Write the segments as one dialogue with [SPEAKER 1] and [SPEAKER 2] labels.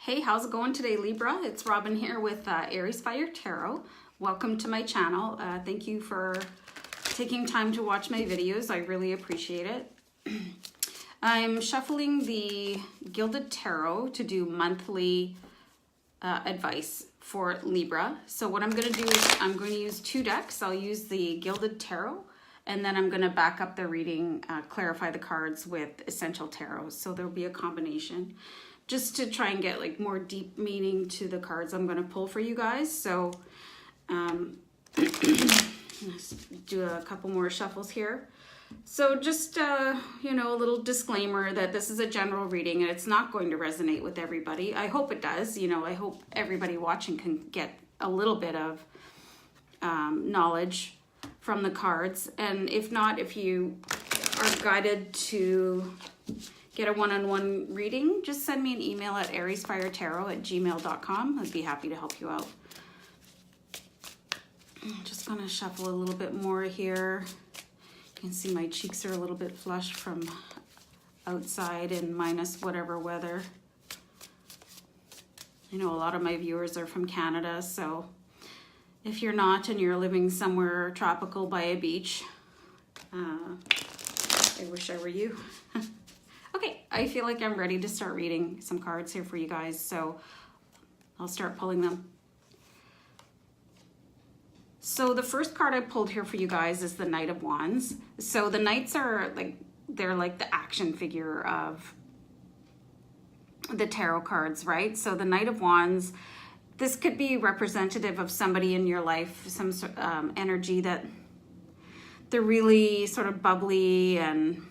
[SPEAKER 1] Hey, how's it going today, Libra? It's Robin here with AriesFireTarot. Welcome to my channel. Thank you for taking time to watch my videos. I really appreciate it. I'm shuffling the Gilded Tarot to do monthly advice for Libra. So what I'm going to do is I'm going to use two decks. I'll use the Gilded Tarot, and then I'm going to back up the reading, clarify the cards with Essential Tarot. So there'll be a combination, just to try and get like more deep meaning to the cards I'm going to pull for you guys. So let's do a couple more shuffles here. So just, you know, a little disclaimer that this is a general reading and it's not going to resonate with everybody. I hope it does. You know, I hope everybody watching can get a little bit of knowledge from the cards. And if not, if you are guided to get a one-on-one reading, just send me an email at AriesFireTarot@gmail.com. I'd be happy to help you out. I'm just going to shuffle a little bit more here. You can see my cheeks are a little bit flushed from outside in minus whatever weather. I know a lot of my viewers are from Canada, so if you're not and you're living somewhere tropical by a beach, I wish I were you. Okay, I feel like I'm ready to start reading some cards here for you guys, so I'll start pulling them. So the first card I pulled here for you guys is the Knight of Wands. So the Knights are like, they're like the action figure of the tarot cards, right? So the Knight of Wands, this could be representative of somebody in your life, some energy that they're really sort of bubbly and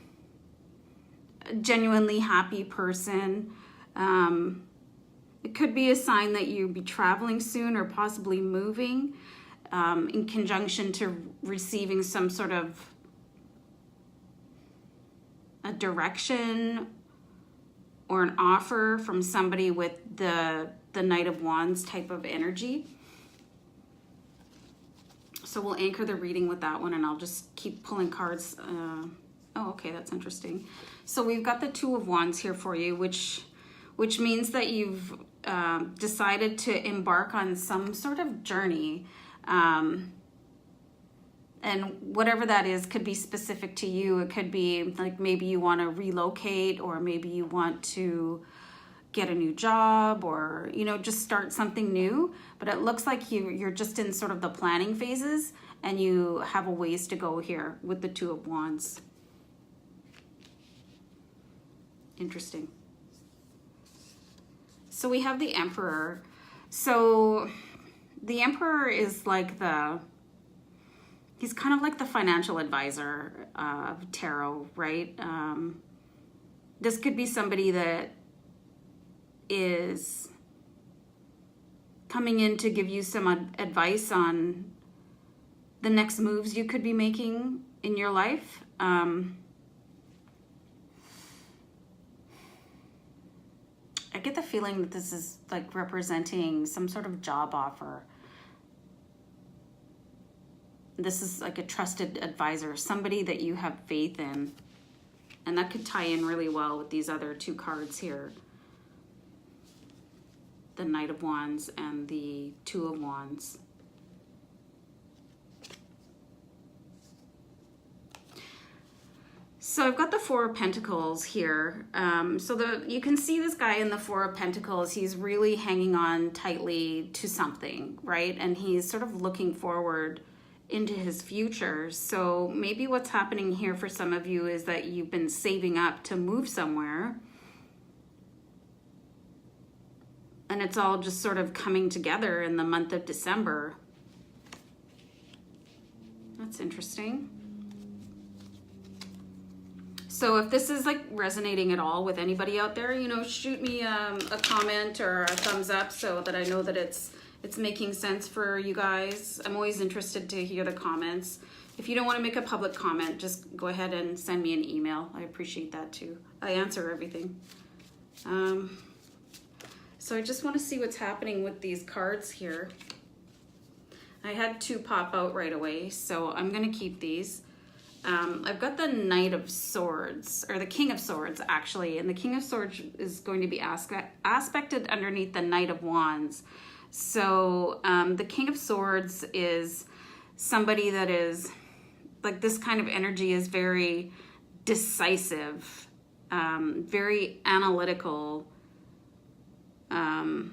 [SPEAKER 1] genuinely happy person. It could be a sign that you'll be traveling soon or possibly moving in conjunction to receiving some sort of a direction or an offer from somebody with the Knight of Wands type of energy. So we'll anchor the reading with that one, and I'll just keep pulling cards. Oh, okay, that's interesting. So we've got the Two of Wands here for you, which means that you've decided to embark on some sort of journey. And whatever that is could be specific to you. It could be like maybe you want to relocate, or maybe you want to get a new job, or, you know, just start something new. But it looks like you're just in sort of the planning phases, and you have a ways to go here with the Two of Wands. Interesting. So we have the Emperor. So the Emperor is like he's kind of like the financial advisor of tarot, right? This could be somebody that is coming in to give you some advice on the next moves you could be making in your life. I get the feeling that this is like representing some sort of job offer. This is like a trusted advisor, somebody that you have faith in. And that could tie in really well with these other two cards here. The Knight of Wands and the Two of Wands. So I've got the Four of Pentacles here. You can see this guy in the Four of Pentacles. He's really hanging on tightly to something, right? And he's sort of looking forward into his future. So maybe what's happening here for some of you is that you've been saving up to move somewhere, and it's all just sort of coming together in the month of December. That's interesting. So if this is like resonating at all with anybody out there, you know, shoot me a comment or a thumbs up so that I know that it's making sense for you guys. I'm always interested to hear the comments. If you don't want to make a public comment, just go ahead and send me an email. I appreciate that too. I answer everything. So I just want to see what's happening with these cards here. I had two pop out right away, so I'm going to keep these. I've got the Knight of Swords, or the King of Swords, actually. And the King of Swords is going to be aspected underneath the Knight of Wands. So the King of Swords is somebody that is, like, this kind of energy is very decisive, very analytical. I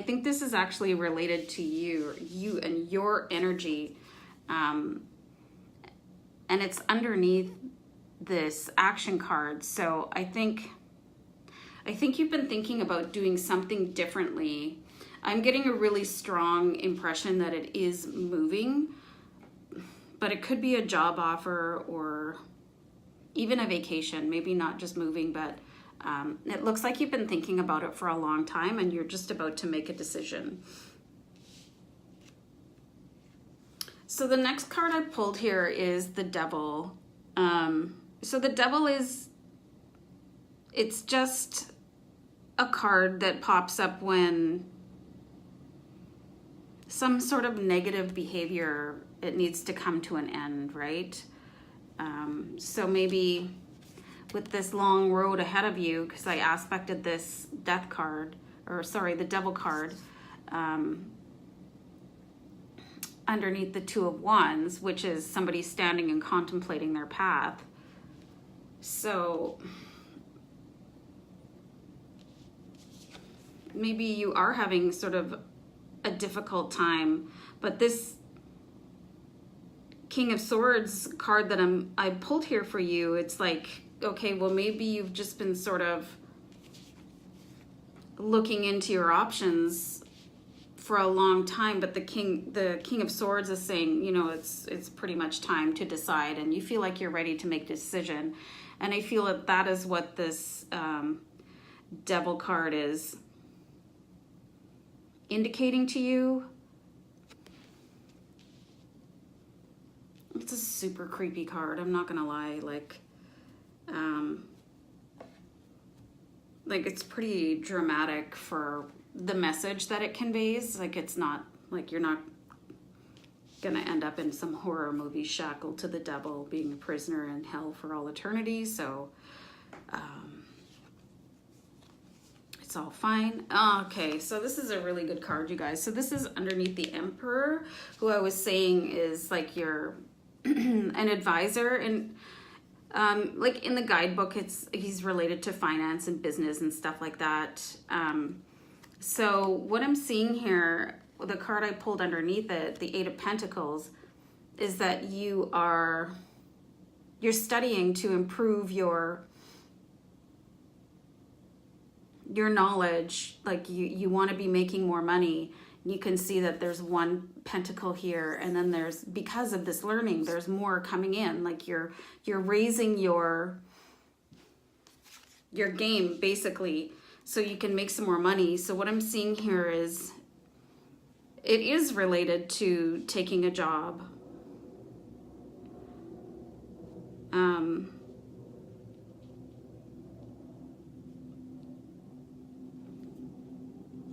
[SPEAKER 1] think this is actually related to you and your energy. And it's underneath this action card. So I think you've been thinking about doing something differently. I'm getting a really strong impression that it is moving, but it could be a job offer or even a vacation, maybe not just moving, but it looks like you've been thinking about it for a long time and you're just about to make a decision. So the next card I pulled here is the Devil. So the Devil it's just a card that pops up when some sort of negative behavior, it needs to come to an end, right? So maybe with this long road ahead of you, because I aspected this Death card, or sorry, the Devil card, underneath the Two of Wands, which is somebody standing and contemplating their path. So maybe you are having sort of a difficult time, but this King of Swords card that I pulled here for you, it's like, okay, well, maybe you've just been sort of looking into your options for a long time, but the King of Swords is saying, you know, it's pretty much time to decide, and you feel like you're ready to make a decision. And I feel that that is what this Devil card is indicating to you. It's a super creepy card, I'm not gonna lie. Like it's pretty dramatic for the message that it conveys. Like, it's not like you're not gonna end up in some horror movie shackled to the devil, being a prisoner in hell for all eternity. So it's all fine. Okay, so this is a really good card, you guys. So this is underneath the Emperor, who I was saying is like your an advisor, and like in the guidebook, he's related to finance and business and stuff like that. So what I'm seeing here, the card I pulled underneath it, the Eight of Pentacles, is that you're studying to improve your knowledge. Like you want to be making more money. You can see that there's one pentacle here, and then there's, because of this learning, there's more coming in. Like you're raising your game, basically, so you can make some more money. So what I'm seeing here is it is related to taking a job.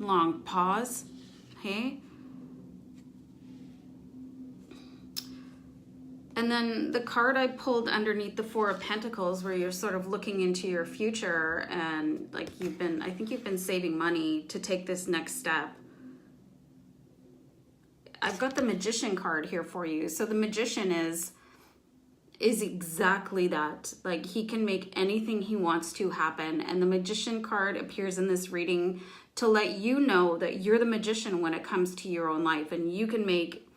[SPEAKER 1] Long pause. Hey? And then the card I pulled underneath the Four of Pentacles, where you're sort of looking into your future, and like I think you've been saving money to take this next step. I've got the Magician card here for you. So the Magician is exactly that. Like, he can make anything he wants to happen. And the Magician card appears in this reading to let you know that you're the magician when it comes to your own life, and you can make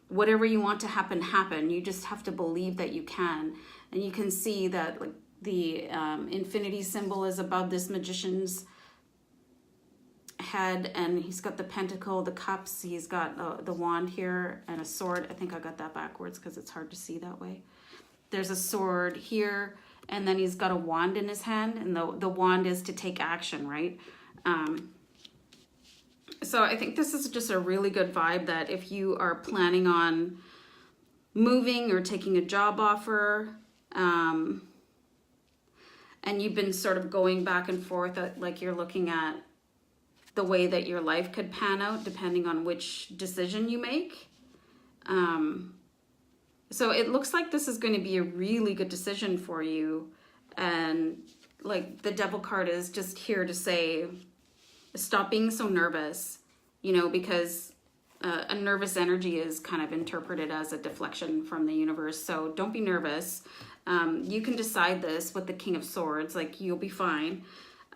[SPEAKER 1] whatever you want to happen happen. You just have to believe that you can. And you can see that, like, the infinity symbol is above this magician's head, and he's got the pentacle, the cups, he's got the wand here, and a sword. I think I got that backwards because it's hard to see that way. There's a sword here, and then he's got a wand in his hand, and the wand is to take action, right? So I think this is just a really good vibe, that if you are planning on moving or taking a job offer, and you've been sort of going back and forth, like you're looking at the way that your life could pan out depending on which decision you make. So it looks like this is going to be a really good decision for you. And like the Devil card is just here to say, stop being so nervous, you know, because a nervous energy is kind of interpreted as a deflection from the universe. So don't be nervous. You can decide this with the King of Swords, like you'll be fine.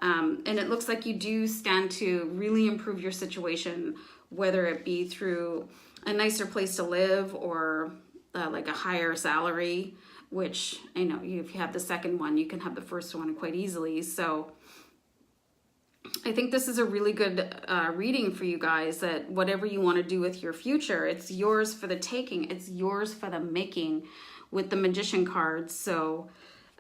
[SPEAKER 1] And it looks like you do stand to really improve your situation, whether it be through a nicer place to live or like a higher salary, which I know if you have the second one, you can have the first one quite easily. So I think this is a really good reading for you guys, that whatever you want to do with your future, it's yours for the taking. It's yours for the making with the Magician cards. So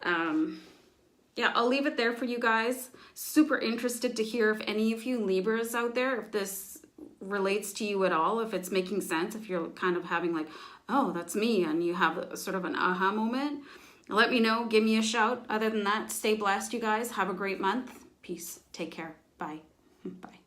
[SPEAKER 1] yeah, I'll leave it there for you guys. Super interested to hear if any of you Libras out there, if this relates to you at all, if it's making sense, if you're kind of having like, oh, that's me, and you have a, sort of an aha moment. Let me know. Give me a shout. Other than that, stay blessed, you guys. Have a great month. Peace. Take care. Bye. Bye.